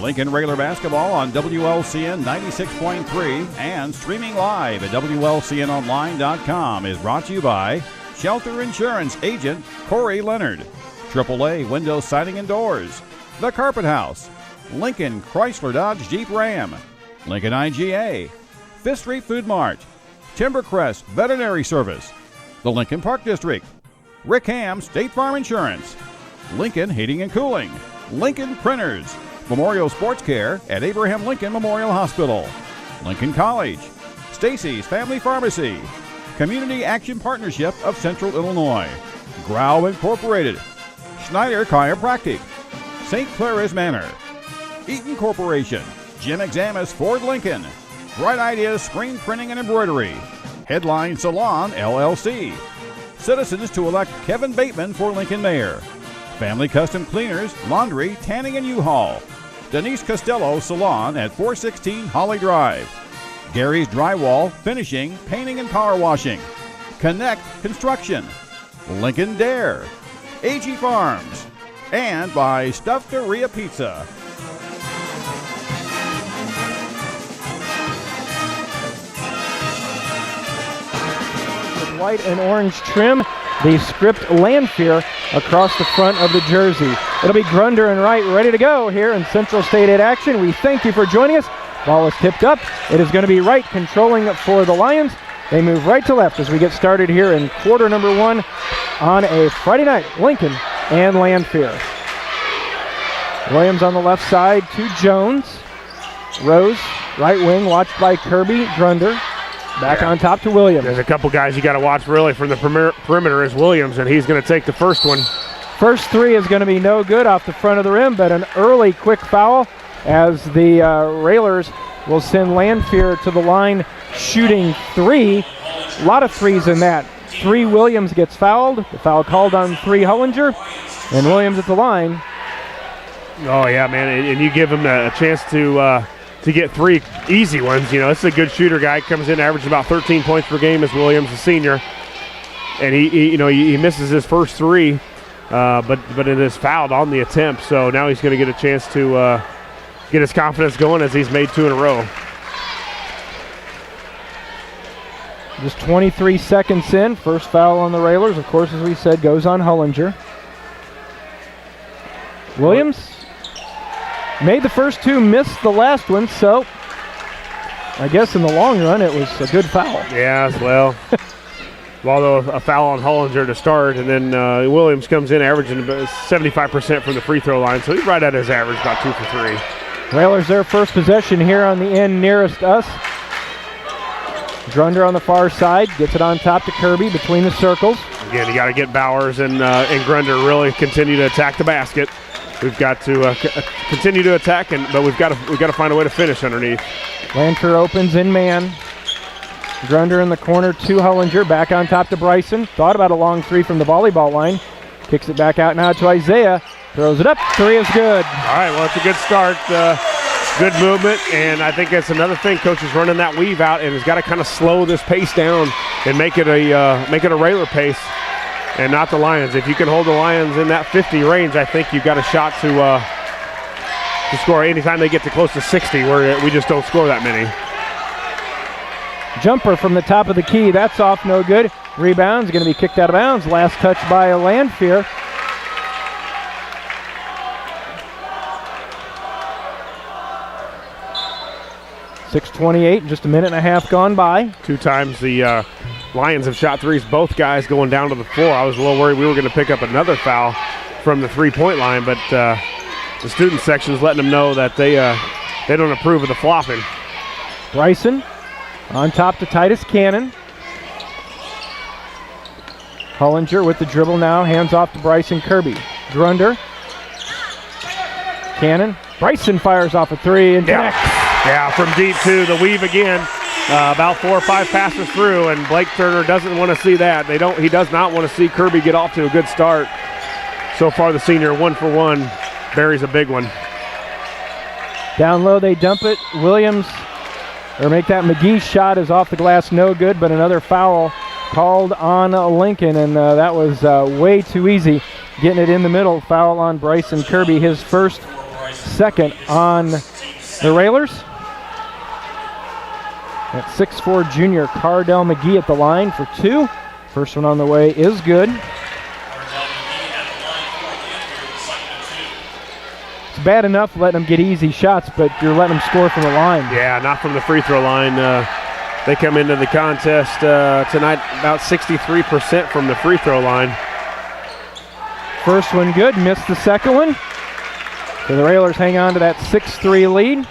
Lincoln regular basketball on WLCN 96.3 and streaming live at WLCNonline.com is brought to you by Shelter Insurance Agent Corey Leonard, AAA Window Siding and Doors, The Carpet House, Lincoln Chrysler Dodge Jeep Ram, Lincoln IGA, Fifth Street Food Mart, Timbercrest Veterinary Service, the Lincoln Park District, Rick Ham State Farm Insurance, Lincoln Heating and Cooling, Lincoln Printers, Memorial Sports Care at Abraham Lincoln Memorial Hospital, Lincoln College, Stacy's Family Pharmacy, Community Action Partnership of Central Illinois, Grau Incorporated, Schneider Chiropractic, St. Clara's Manor, Eaton Corporation, Jim Examus Ford Lincoln, Bright Ideas Screen Printing and Embroidery, Headline Salon LLC, Citizens to elect Kevin Bateman for Lincoln Mayor, Family Custom Cleaners, Laundry, Tanning and U-Haul, Denise Costello Salon at 416 Holly Drive, Gary's Drywall, Finishing, Painting and Power Washing, Connect Construction, Lincoln Dare, AG Farms, and by Stuffteria Pizza. With white and orange trim, the script Lanphier across the front of the jersey. It'll be Grunder and Wright ready to go here in Central State 8 action. We thank you for joining us. Ball is tipped up. It is going to be Wright controlling for the Lions. They move right to left as we get started here in quarter number 1 on a Friday night. Lincoln and Lanphier. Williams on the left side to Jones. Rose, right wing, watched by Kirby. Grunder. Back on top to Williams. There's a couple guys you got to watch really from the perimeter is Williams, and he's going to take the first one. First three is going to be no good off the front of the rim, but an early quick foul as the Railers will send Lanphier to the line shooting 3. A lot of threes in that. 3 Williams gets fouled. The foul called on 3 Hollinger, and Williams at the line. Oh, yeah, man, and you give him a chance to get 3 easy ones. You know, this is a good shooter guy. Comes in, averages about 13 points per game as Williams, a senior. And he misses his first 3, but it is fouled on the attempt. So now he's going to get a chance to get his confidence going as he's made 2 in a row. Just 23 seconds in. First foul on the Railers, of course, as we said, goes on Hollinger. Williams made the first 2, missed the last one, so I guess in the long run it was a good foul. Yeah, well, although a foul on Hollinger to start, and then Williams comes in averaging about 75% from the free throw line, so he's right at his average, about 2 for 3. Railers their first possession here on the end nearest us. Grunder on the far side, gets it on top to Kirby between the circles. Again, you got to get Bowers and Grunder really continue to attack the basket. We've got to continue to attack, but we've got to find a way to finish underneath. Lanphier opens in man. Grunder in the corner to Hollinger, back on top to Bryson. Thought about a long 3 from the volleyball line. Kicks it back out now to Isaiah. Throws it up. 3 is good. All right, well, it's a good start. Good movement, and I think that's another thing. Coach is running that weave out and has got to kind of slow this pace down and make it a Railer pace and not the Lions. If you can hold the Lions in that 50 range, I think you've got a shot to score anytime they get to close to 60, where we just don't score that many. Jumper from the top of the key. That's off, no good. Rebound's going to be kicked out of bounds. Last touch by Lanphier. .6:28, just a minute and a half gone by. 2 times the Lions have shot 3s, both guys going down to the floor. I was a little worried we were going to pick up another foul from the 3-point line, but the student section is letting them know that they don't approve of the flopping. Bryson on top to Titus Cannon. Hollinger with the dribble now, hands off to Bryson Kirby. Grunder. Cannon. Bryson fires off a 3 and connects. Yeah, from deep too, the weave again. About 4 or 5 passes through, and Blake Turner doesn't want to see that. He does not want to see Kirby get off to a good start. So far, the senior 1 for 1 buries a big one. Down low, they dump it. Williams, or make that McGee shot, is off the glass, no good, but another foul called on Lincoln, and that was way too easy. Getting it in the middle, foul on Bryson Kirby, his first second on the Railers. That 6'4" junior Cardell McGee at the line for 2. First one on the way is good. It's bad enough letting them get easy shots, but you're letting them score from the line. Yeah, not from the free throw line. They come into the contest tonight about 63% from the free throw line. First one good, missed the second one. So the Railers hang on to that 6-3 lead.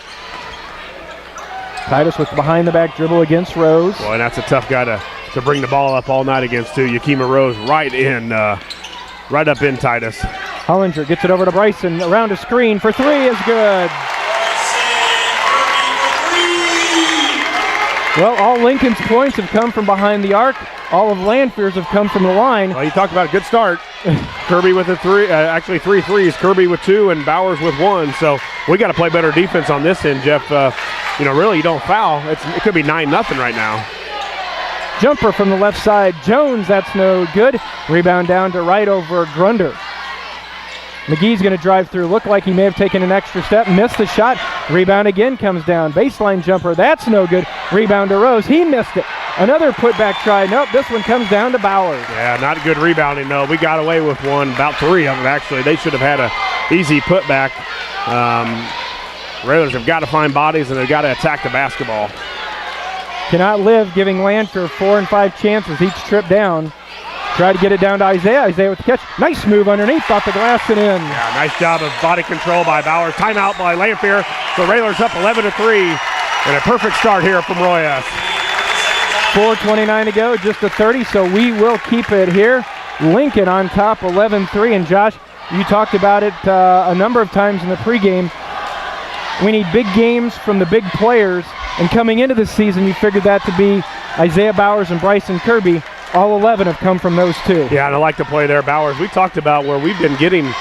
Titus with the behind-the-back dribble against Rose. Boy, and that's a tough guy to bring the ball up all night against, too. Yakima Rose right up in Titus. Hollinger gets it over to Bryson. Around a screen for 3 is good. Well, all Lincoln's points have come from behind the arc. All of Lanphier's have come from the line. Well, you talked about a good start. Kirby with a 3, actually 3 threes. Kirby with 2 and Bowers with 1. So we got to play better defense on this end, Jeff. Really, you don't foul. It could be 9-0 right now. Jumper from the left side. Jones, that's no good. Rebound down to right over Grunder. McGee's going to drive through. Looked like he may have taken an extra step. Missed the shot. Rebound again comes down. Baseline jumper. That's no good. Rebound to Rose. He missed it. Another putback try. Nope, this one comes down to Bowers. Yeah, not good rebounding, though. We got away with one, about 3 of them, actually. They should have had a easy putback. Railers have got to find bodies, and they've got to attack the basketball. Cannot live, giving Lanphier 4 and 5 chances each trip down. Try to get it down to Isaiah. Isaiah with the catch. Nice move underneath, off the glass and in. Yeah, nice job of body control by Bowers. Timeout by Lanphier. So Railers up 11-3, and a perfect start here from Roy S. 4:29 to go, just a 30, so we will keep it here. Lincoln on top, 11-3, and Josh, you talked about it a number of times in the pregame. We need big games from the big players, and coming into the season, you figured that to be Isaiah Bowers and Bryson Kirby. All 11 have come from those 2. Yeah, and I like to play there. Bowers, we talked about where we've been getting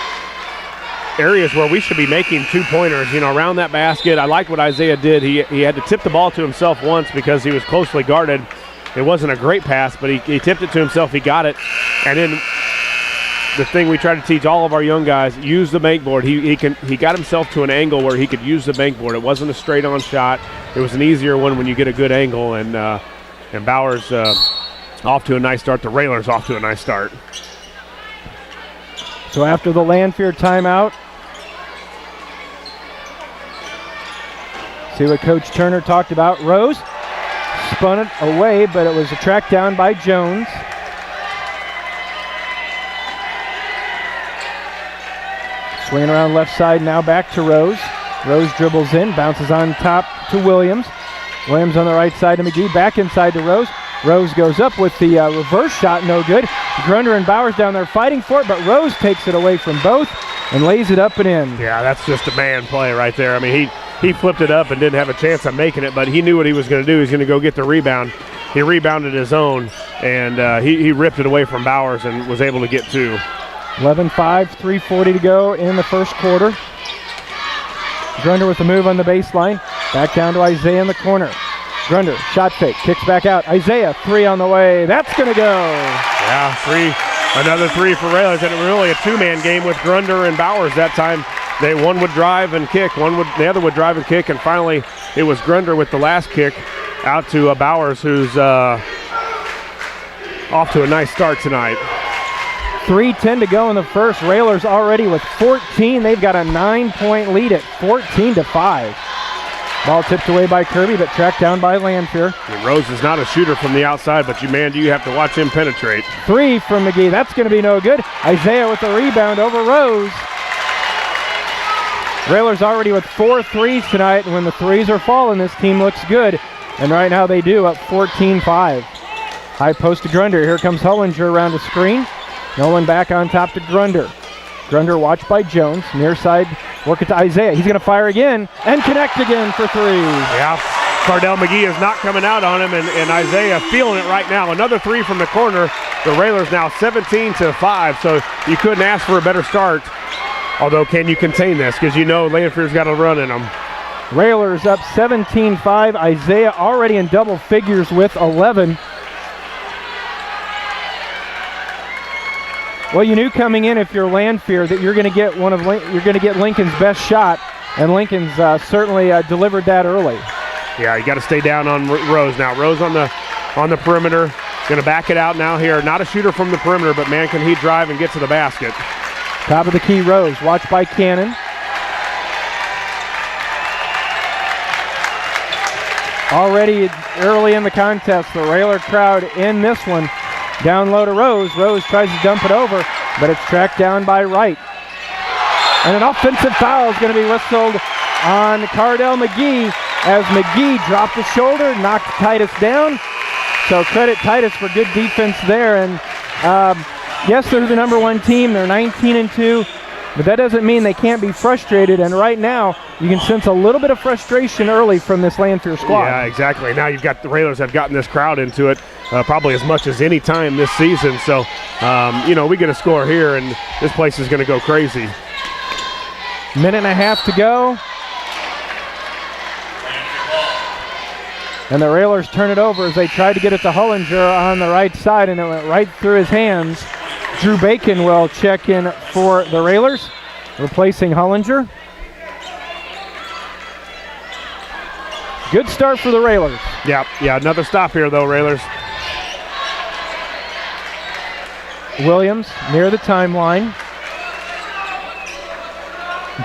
areas where we should be making 2-pointers, around that basket. I like what Isaiah did. He had to tip the ball to himself once because he was closely guarded. It wasn't a great pass, but he tipped it to himself. He got it. And then the thing we try to teach all of our young guys, use the bank board. He got himself to an angle where he could use the bank board. It wasn't a straight-on shot. It was an easier one when you get a good angle. And Bowers off to a nice start. The Railers off to a nice start. So after the Lanphier timeout, see what Coach Turner talked about. Rose spun it away, but it was a track down by Jones. Swinging around left side, now back to Rose. Rose dribbles in, bounces on top to Williams. Williams on the right side to McGee, back inside to Rose. Rose goes up with the reverse shot, no good. Grunder and Bowers down there fighting for it, but Rose takes it away from both and lays it up and in. Yeah, that's just a man play right there. I mean, he flipped it up and didn't have a chance of making it, but he knew what he was going to do. He's going to go get the rebound. He rebounded his own, and he ripped it away from Bowers and was able to get 2. 11-5, 3:40 to go in the first quarter. Grunder with the move on the baseline. Back down to Isaiah in the corner. Grunder, shot fake, kicks back out. Isaiah, 3 on the way. That's going to go. Yeah, another 3 for Railers, and it was really a 2-man game with Grunder and Bowers that time. One would drive and kick, the other would drive and kick, and finally it was Grunder with the last kick out to Bowers, who's off to a nice start tonight. 3:10 to go in the first. Railers already with 14. They've got a 9-point lead at 14-5. Ball tipped away by Kirby, but tracked down by Lanphier. And Rose is not a shooter from the outside, but do you have to watch him penetrate. 3 from McGee. That's going to be no good. Isaiah with the rebound over Rose. Railers already with 4 threes tonight, and when the threes are falling, this team looks good. And right now they do, up 14-5. High post to Grunder. Here comes Hollinger around the screen. Nolan back on top to Grunder. Grunder watched by Jones. Near side, work it to Isaiah. He's going to fire again and connect again for 3. Yeah, Cardell McGee is not coming out on him, and Isaiah feeling it right now. Another 3 from the corner. The Railers now 17-5, so you couldn't ask for a better start. Although, can you contain this? Because Lanphier's got a run in them. Railers up 17-5. Isaiah already in double figures with 11. Well, you knew coming in, if you're Lanphier, that you're going to get Lincoln's best shot and Lincoln's certainly delivered that early. Yeah, you got to stay down on Rose now. Rose on the perimeter. Going to back it out now here. Not a shooter from the perimeter, but man, can he drive and get to the basket. Top of the key, Rose. Watched by Cannon. Already early in the contest, the Railer crowd in this one. Down low to Rose. Rose tries to dump it over, but it's tracked down by Wright. And an offensive foul is going to be whistled on Cardell McGee as McGee dropped the shoulder, knocked Titus down. So credit Titus for good defense there. And yes, they're the number one team. They're 19-2. But that doesn't mean they can't be frustrated, and right now you can sense a little bit of frustration early from this Lanphier squad. Yeah, exactly. Now you've got the Railers have gotten this crowd into it probably as much as any time this season. So, we get a score here, and this place is going to go crazy. Minute and a half to go. And the Railers turn it over as they tried to get it to Hullinger on the right side, and it went right through his hands. Drew Bacon will check in for the Railers, replacing Hullinger. Good start for the Railers. Yeah, another stop here though, Railers. Williams near the timeline.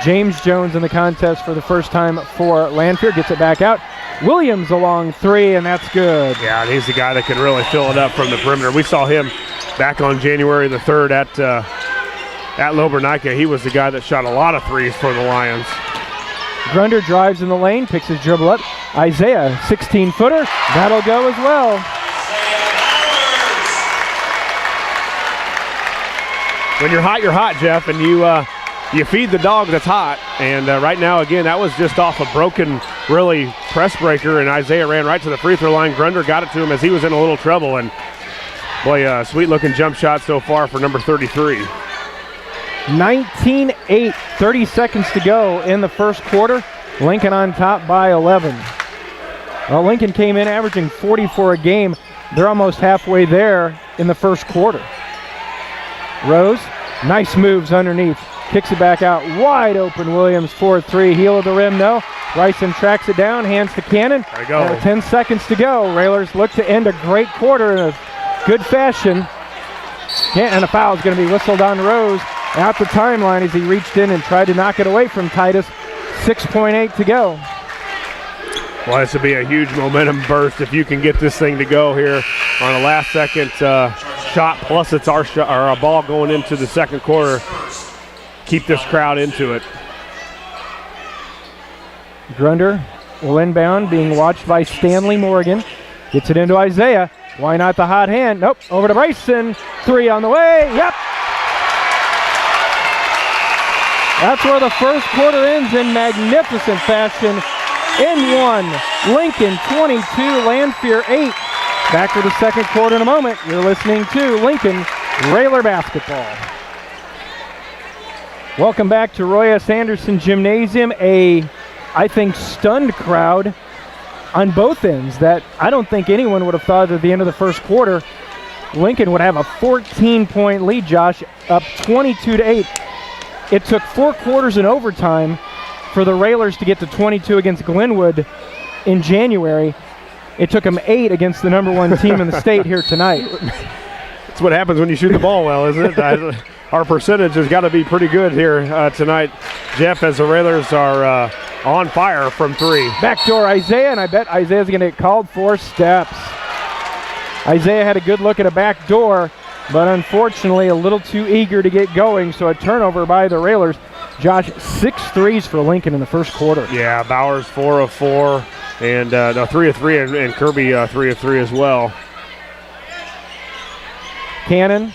James Jones in the contest for the first time for Lanphier, gets it back out. Williams along three, and that's good. Yeah, and he's the guy that can really fill it up from the perimeter. We saw him back on January the 3rd at Lobernica. He was the guy that shot a lot of threes for the Lions. Grunder drives in the lane, picks his dribble up. Isaiah, 16-footer, that'll go as well. When you're hot, Jeff, and you feed the dog that's hot. And right now, again, that was just off a broken, really, press breaker, and Isaiah ran right to the free throw line. Grunder got it to him as he was in a little trouble, and boy, sweet-looking jump shot so far for number 33. 19-8, 30 seconds to go in the first quarter. Lincoln on top by 11. Well, Lincoln came in averaging 44 a game. They're almost halfway there in the first quarter. Rose, nice moves underneath. Kicks it back out, wide open Williams, 4-3. Heel of the rim, no. Bryson tracks it down, hands to Cannon. There you go. 10 seconds to go. Railers look to end a great quarter in a good fashion. And a foul is going to be whistled on Rose out the timeline as he reached in and tried to knock it away from Titus. 6.8 to go. Well, this would be a huge momentum burst if you can get this thing to go here on a last-second shot. Plus, it's our shot, or a ball going into the second quarter. Keep this crowd into it. Grunder will inbound, being watched by Stanley Morgan. Gets it into Isaiah. Why not the hot hand? Nope. Over to Bryson. Three on the way. Yep. That's where the first quarter ends in magnificent fashion. In one, Lincoln 22, Lanphier 8. Back for the second quarter in a moment. You're listening to Lincoln Railer Basketball. Welcome back to Roy S. Anderson Gymnasium. I think, stunned crowd on both ends that I don't think anyone would have thought at the end of the first quarter Lincoln would have a 14-point lead, Josh, up 22-8. It took 4 quarters in overtime for the Railers to get to 22 against Glenwood in January. It took them 8 against the number 1 team in the state here tonight. That's what happens when you shoot the ball well, isn't it? Our percentage has got to be pretty good here tonight, Jeff, as the Railers are on fire from 3. Backdoor Isaiah, and I bet Isaiah's going to get called for steps. Isaiah had a good look at a back door, but unfortunately a little too eager to get going, so a turnover by the Railers. Josh, 6 threes for Lincoln in the first quarter. Yeah, Bowers 4 of 4, and 3 of 3, and Kirby 3 of 3 as well. Cannon.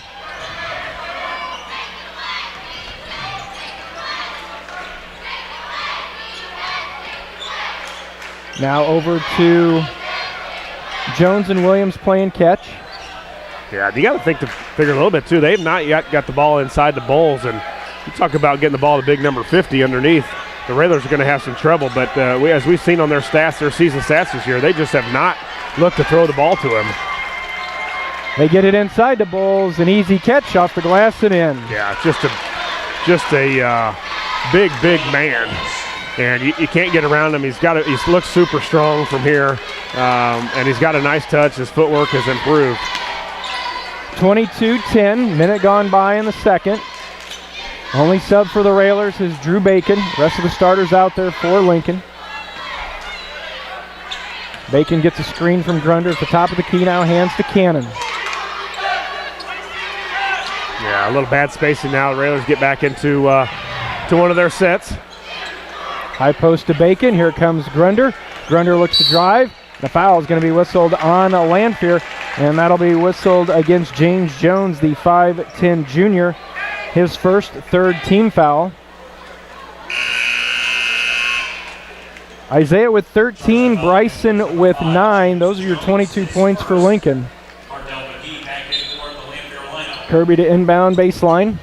Now over to Jones and Williams playing catch. Yeah, you got to figure a little bit, too. They've not yet got the ball inside the Bulls, and you talk about getting the ball to big number 50 underneath. The Railers are going to have some trouble, but as we've seen on their stats, their season stats this year, they just have not looked to throw the ball to him. They get it inside the Bulls, an easy catch off the glass and in. Yeah, just a big man. and you can't get around him. He looks super strong from here, and he's got a nice touch. His footwork has improved. 22-10, minute gone by in the second. Only sub for the Railers is Drew Bacon. Rest of the starters out there for Lincoln. Bacon gets a screen from Grunder at the top of the key, now hands to Cannon. Yeah, a little bad spacing now. The Railers get back into to one of their sets. High post to Bacon. Here comes Grunder. Grunder looks to drive. The foul is going to be whistled on Lanphier, and that'll be whistled against James Jones, the 5'10 junior. His first, third team foul. Isaiah with 13, Bryson with 9. Those are your 22 points for Lincoln. Kirby to inbound baseline.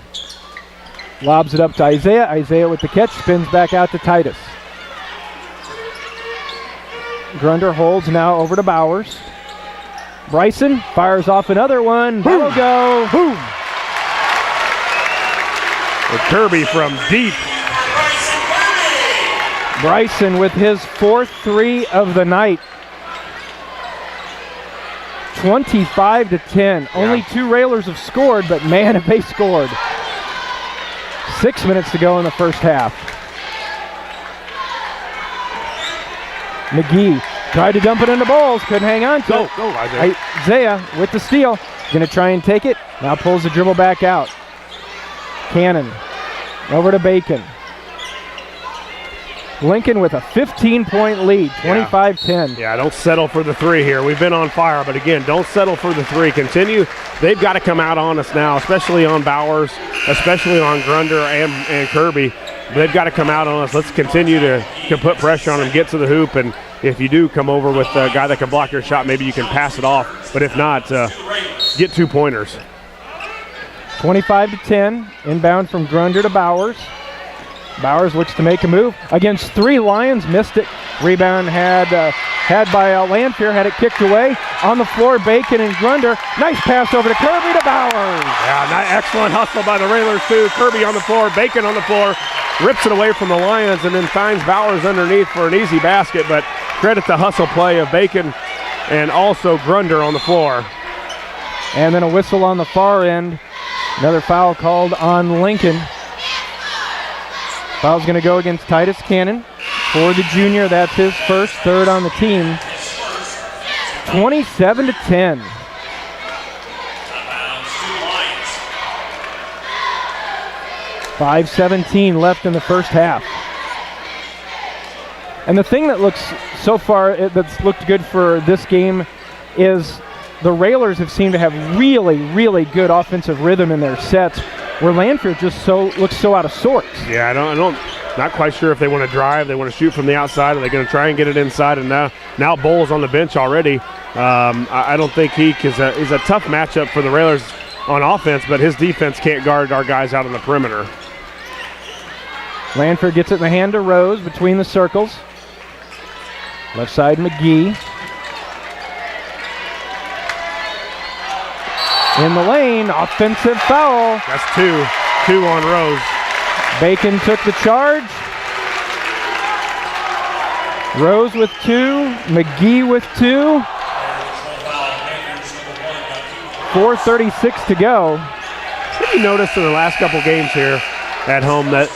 Lobs it up to Isaiah. Isaiah with the catch, spins back out to Titus. Grunder holds now over to Bowers. Bryson fires off another one. That'll go. Boom. With Kirby from deep. Bryson with his fourth three of the night. 25-10. Yeah. Only 2 Railers have scored, but man, have they scored. 6 minutes to go in the first half. McGee tried to dump it into balls, couldn't hang on to it. Go, Isaiah. Isaiah with the steal. Going to try and take it. Now pulls the dribble back out. Cannon over to Bacon. Lincoln with a 15-point lead, 25-10. Yeah, don't settle for the 3 here. We've been on fire, but again, don't settle for the 3. Continue. They've got to come out on us now, especially on Bowers, especially on Grunder and Kirby. They've got to come out on us. Let's continue to put pressure on them, get to the hoop, and if you do come over with a guy that can block your shot, maybe you can pass it off. But if not, get 2 pointers. 25-10, inbound from Grunder to Bowers. Bowers looks to make a move against 3 Lions, missed it. Rebound had by Lanphier, had it kicked away. On the floor, Bacon and Grunder. Nice pass over to Kirby to Bowers. Yeah, excellent hustle by the Railers too. Kirby on the floor, Bacon on the floor, rips it away from the Lions and then finds Bowers underneath for an easy basket, but credit the hustle play of Bacon and also Grunder on the floor. And then a whistle on the far end. Another foul called on Lincoln. Foul's going to go against Titus Cannon. For the junior, that's his first, third on the team. 27-10. .5:17 left in the first half. And the thing that looks so far that's looked good for this game is the Railers have seemed to have really, really good offensive rhythm in their sets, where Lanphier just looks so out of sorts. Yeah, I don't. Not quite sure if they want to drive, they want to shoot from the outside, or they're going to try and get it inside. And now Bowles on the bench already. I don't think he is a tough matchup for the Railers on offense, but his defense can't guard our guys out on the perimeter. Lanphier gets it in the hand to Rose between the circles. Left side, McGee. In the lane, offensive foul. That's 2 on Rose. Bacon took the charge. Rose with 2, McGee with 2. 4:36 to go. Have you noticed in the last couple games here at home that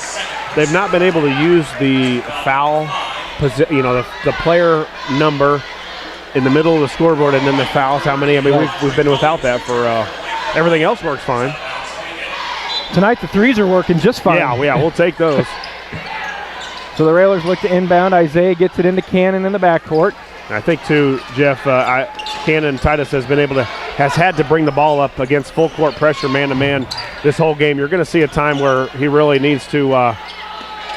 they've not been able to use the foul, the player number in the middle of the scoreboard and then the fouls? How many? I mean, we've been without that for everything else works fine. Tonight the threes are working just fine. Yeah, we'll take those. So the Railers look to inbound. Isaiah gets it into Cannon in the backcourt. I think too, Jeff, Cannon Titus has had to bring the ball up against full court pressure, man to man, this whole game. You're going to see a time where he really needs to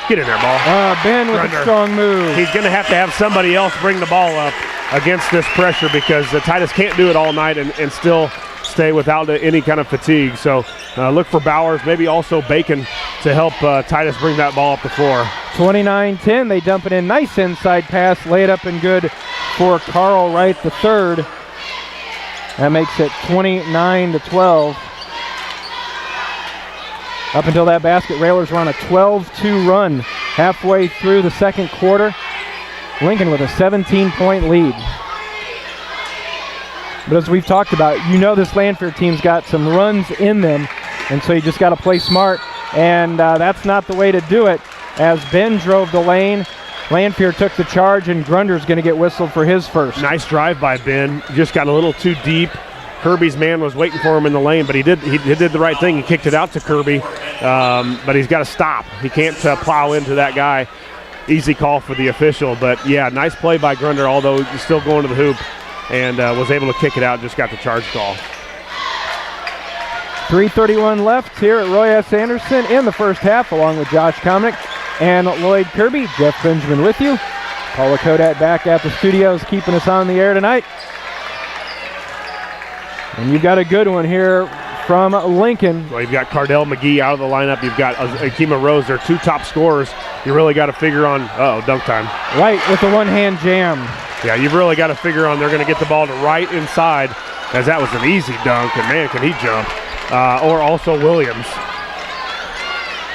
get in there, ball. Ben with a strong move. He's going to have somebody else bring the ball up against this pressure because Titus can't do it all night and still stay without any kind of fatigue. So look for Bowers, maybe also Bacon to help Titus bring that ball up the floor. 29-10, they dump it in. Nice inside pass, laid up and good for Carl Wright the third. That makes it 29-12. Up until that basket, Railers were on a 12-2 run halfway through the second quarter. Lincoln with a 17-point lead. But as we've talked about, you know this Lanphier team's got some runs in them, and so you just got to play smart, and that's not the way to do it. As Ben drove the lane, Lanphier took the charge, and Grunder's going to get whistled for his first. Nice drive by Ben. Just got a little too deep. Kirby's man was waiting for him in the lane, but he did the right thing. He kicked it out to Kirby, but he's got to stop. He can't plow into that guy. Easy call for the official, but yeah, nice play by Grunder, although he's still going to the hoop, and was able to kick it out, just got the charge call. 3:31 left here at Roy S. Anderson in the first half, along with Josh Komnick and Lloyd Kirby. Jeff Benjamin with you. Paula Kodat back at the studios, keeping us on the air tonight. And you've got a good one here from Lincoln. Well, you've got Cardell McGee out of the lineup. You've got Akima Rose, their two top scorers. You really got to figure on, dunk time. Right, with the one-hand jam. Yeah, you've really got to figure on they're going to get the ball to right inside, as that was an easy dunk, and man, can he jump. Or also Williams.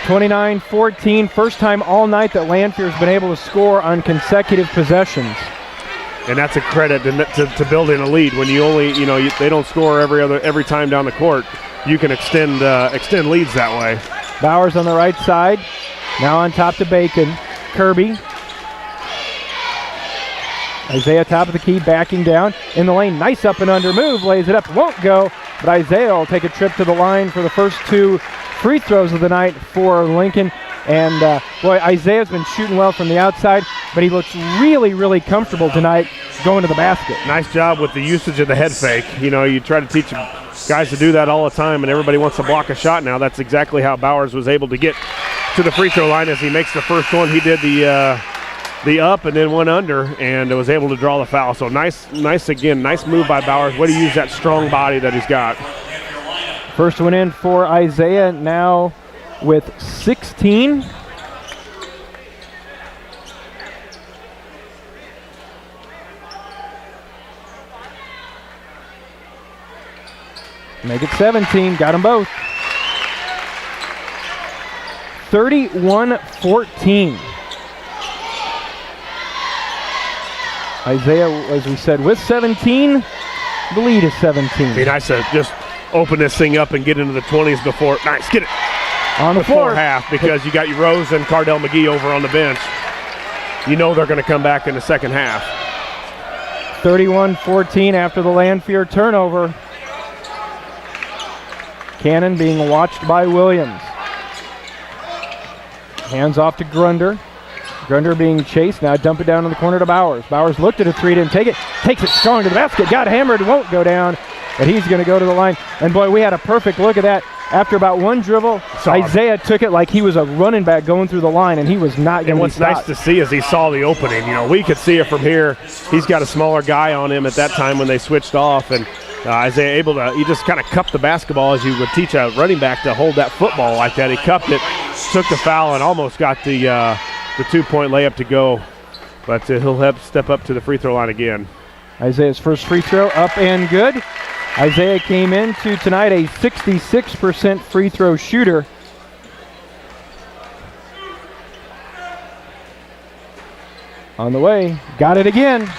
29-14, first time all night that Lanphier's been able to score on consecutive possessions. And that's a credit to building a lead. When you only, they don't score every time down the court. You can extend leads that way. Bowers on the right side, now on top to Bacon. Kirby. Isaiah top of the key, backing down in the lane. Nice up and under move, lays it up, won't go. But Isaiah will take a trip to the line for the first two free throws of the night for Lincoln. And Isaiah's been shooting well from the outside, but he looks really, really comfortable tonight going to the basket. Nice job with the usage of the head fake. You try to teach guys to do that all the time, and everybody wants to block a shot now. That's exactly how Bowers was able to get to the free throw line. As he makes the first one, he did the up and then went under and was able to draw the foul. So nice move by Bowers. Way to use that strong body that he's got. First one in for Isaiah, now with 16. Make it 17, got them both. 31-14. Isaiah, as we said, with 17, the lead is 17. Be nice to just open this thing up and get into the 20s before. Nice, get it. On the floor. Half, because you got your Rose and Cardell McGee over on the bench. You know they're going to come back in the second half. 31-14 after the Lanphier turnover. Cannon being watched by Williams. Hands off to Grunder. Grunder being chased, now dump it down in the corner to Bowers. Bowers looked at a three, didn't take it, takes it strong to the basket, got hammered, won't go down, but he's going to go to the line. And boy, we had a perfect look at that. After about one dribble, Isaiah took it like he was a running back going through the line, and he was not going to be stopped. And what's nice to see is he saw the opening. We could see it from here. He's got a smaller guy on him at that time when they switched off, and Isaiah able to, he just kind of cupped the basketball as you would teach a running back to hold that football like that. He cupped it, took the foul, and almost got the 2-point layup to go. But he'll have to step up to the free throw line again. Isaiah's first free throw up and good. Isaiah came into tonight a 66% free throw shooter. On the way, got it again.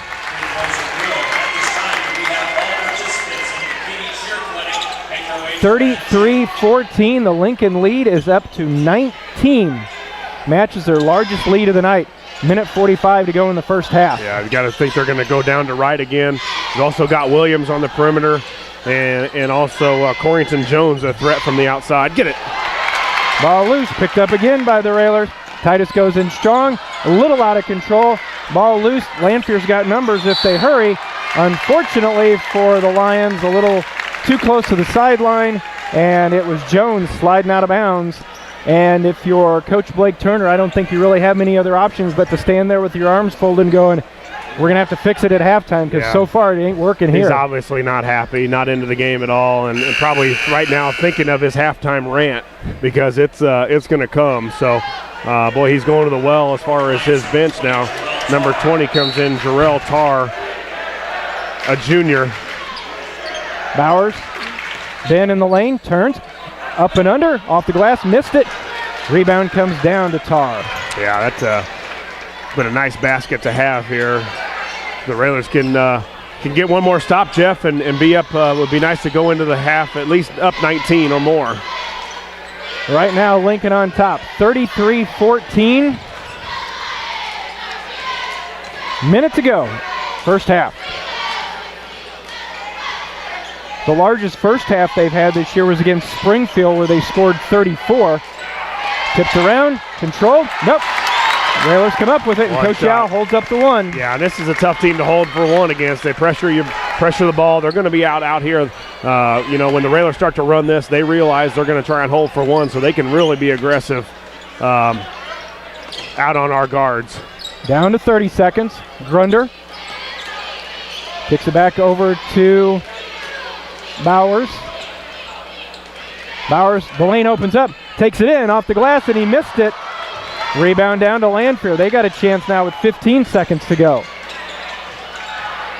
(33-14). The Lincoln lead is up to 19. Matches their largest lead of the night. Minute 45 to go in the first half. Yeah, you got to think they're going to go down to right again. You've also got Williams on the perimeter, and also Corrington Jones, a threat from the outside. Get it. Ball loose, picked up again by the Railers. Titus goes in strong, a little out of control. Ball loose. Lanphier's got numbers if they hurry. Unfortunately for the Lions, a little too close to the sideline, and it was Jones sliding out of bounds. And if you're Coach Blake Turner, I don't think you really have many other options but to stand there with your arms folded and going, we're going to have to fix it at halftime because so far it ain't working here. He's obviously not happy, not into the game at all, and probably right now thinking of his halftime rant because it's going to come. So, boy, he's going to the well as far as his bench now. Number 20 comes in, Jarrell Tarr, a junior. Bowers, Ben in the lane, turns. Up and under, off the glass, missed it. Rebound comes down to Tarr. Yeah, that's been a nice basket to have here. The Railers can get one more stop, Jeff, and be up. Would be nice to go into the half at least up 19 or more. Right now, Lincoln on top, 33-14. Minute to go, first half. The largest first half they've had this year was against Springfield, where they scored 34. Tipped around, controlled, nope. Railers come up with it, and Coach Yao holds up the one. Yeah, this is a tough team to hold for one against. They pressure the ball. They're going to be out here. When the Railers start to run this, they realize they're going to try and hold for one, so they can really be aggressive out on our guards. Down to 30 seconds. Grunder kicks it back over to Bowers. The lane opens up, takes it in off the glass, and he missed it. Rebound down to Lanphier. They got a chance now with 15 seconds to go.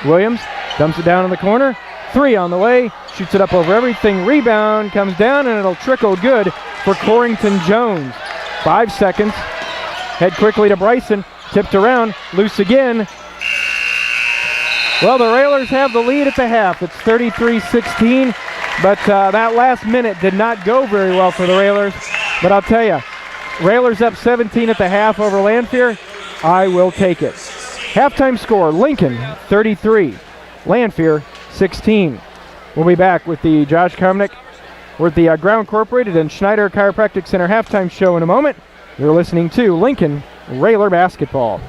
Williams dumps it down in the corner. 3 on the way. Shoots it up over everything. Rebound comes down, and it'll trickle good for Corrington Jones. 5 seconds. Head quickly to Bryson. Tipped around. Loose again. Well, the Railers have the lead at the half. It's 33-16. But that last minute did not go very well for the Railers. But I'll tell you, Railers up 17 at the half over Lanphier. I will take it. Halftime score, Lincoln 33, Lanphier 16. We'll be back with the Josh Komnick with the Ground Incorporated and Schneider Chiropractic Center halftime show in a moment. You're listening to Lincoln Railer Basketball.